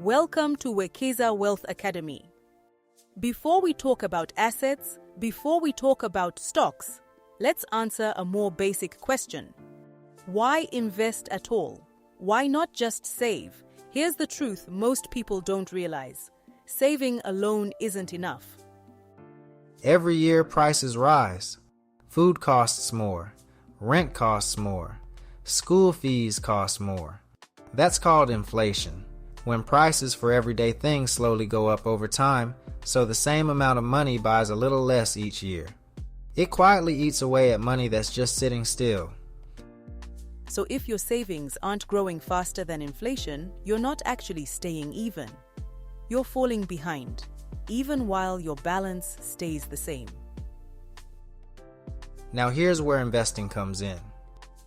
Welcome to Wekeza Wealth Academy. Before we talk about assets, before we talk about stocks, let's answer a more basic question. Why invest at all? Why not just save? Here's the truth most people don't realize. Saving alone isn't enough. Every year prices rise. Food costs more. Rent costs more. School fees cost more. That's called inflation, when prices for everyday things slowly go up over time, so the same amount of money buys a little less each year. It quietly eats away at money that's just sitting still. So if your savings aren't growing faster than inflation, you're not actually staying even. You're falling behind, even while your balance stays the same. Now here's where investing comes in.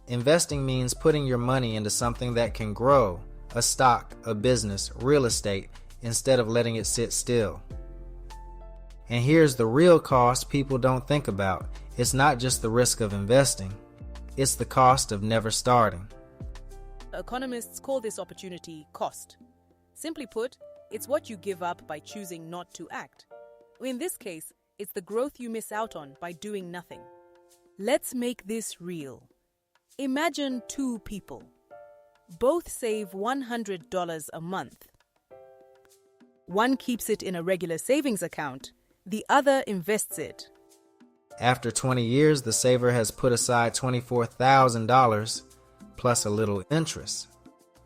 Investing means putting your money into something that can grow, a stock, a business, real estate, instead of letting it sit still. And here's the real cost people don't think about. It's not just the risk of investing. It's the cost of never starting. Economists call this opportunity cost. Simply put, it's what you give up by choosing not to act. In this case, it's the growth you miss out on by doing nothing. Let's make this real. Imagine two people. Both save $100 a month. One keeps it in a regular savings account, the other invests it. After 20 years, the saver has put aside $24,000 plus a little interest.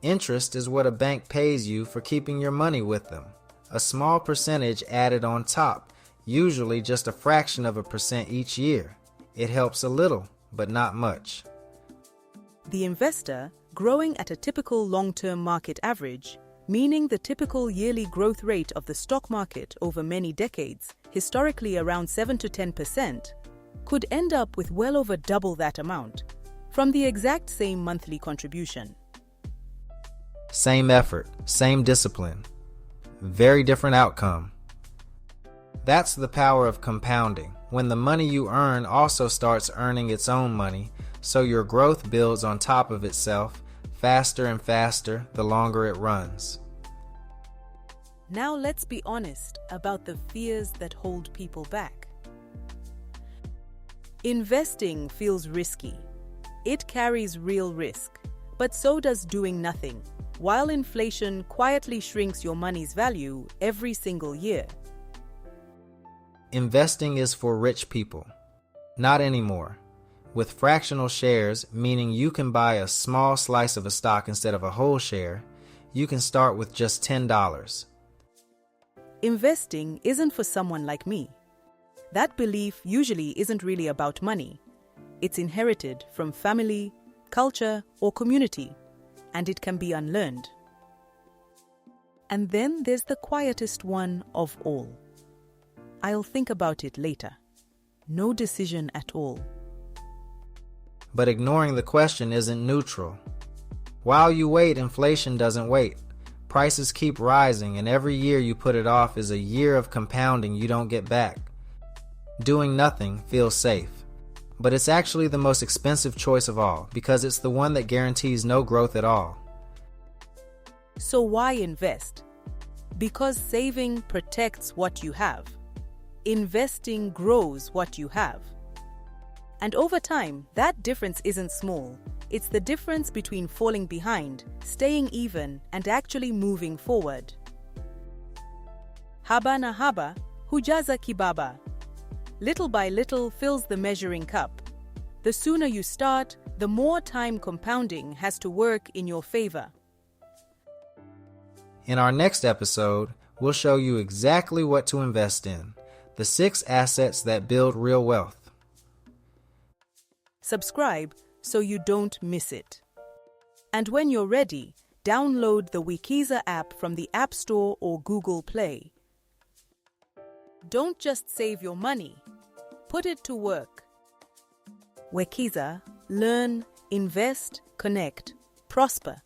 Interest is what a bank pays you for keeping your money with them. A small percentage added on top, usually just a fraction of a percent each year. It helps a little, but not much. The investor, growing at a typical long-term market average, meaning the typical yearly growth rate of the stock market over many decades, historically around 7 to 10%, could end up with well over double that amount from the exact same monthly contribution. Same effort, same discipline, very different outcome. That's the power of compounding, when the money you earn also starts earning its own money, so your growth builds on top of itself, faster and faster the longer it runs. Now let's be honest about the fears that hold people back. Investing feels risky. It carries real risk, but so does doing nothing, while inflation quietly shrinks your money's value every single year. Investing is for rich people. Not anymore. With fractional shares, meaning you can buy a small slice of a stock instead of a whole share, you can start with just $10. Investing isn't for someone like me. That belief usually isn't really about money. It's inherited from family, culture, or community, and it can be unlearned. And then there's the quietest one of all. I'll think about it later. No decision at all. But ignoring the question isn't neutral. While you wait, inflation doesn't wait. Prices keep rising, and every year you put it off is a year of compounding you don't get back. Doing nothing feels safe, but it's actually the most expensive choice of all because it's the one that guarantees no growth at all. So why invest? Because saving protects what you have. Investing grows what you have. And over time, that difference isn't small. It's the difference between falling behind, staying even, and actually moving forward. Haba na haba, hujaza kibaba. Little by little fills the measuring cup. The sooner you start, the more time compounding has to work in your favor. In our next episode, we'll show you exactly what to invest in, the 6 assets that build real wealth. Subscribe so you don't miss it. And when you're ready, download the Wekeza app from the App Store or Google Play. Don't just save your money, put it to work. Wekeza, learn, invest, connect, prosper.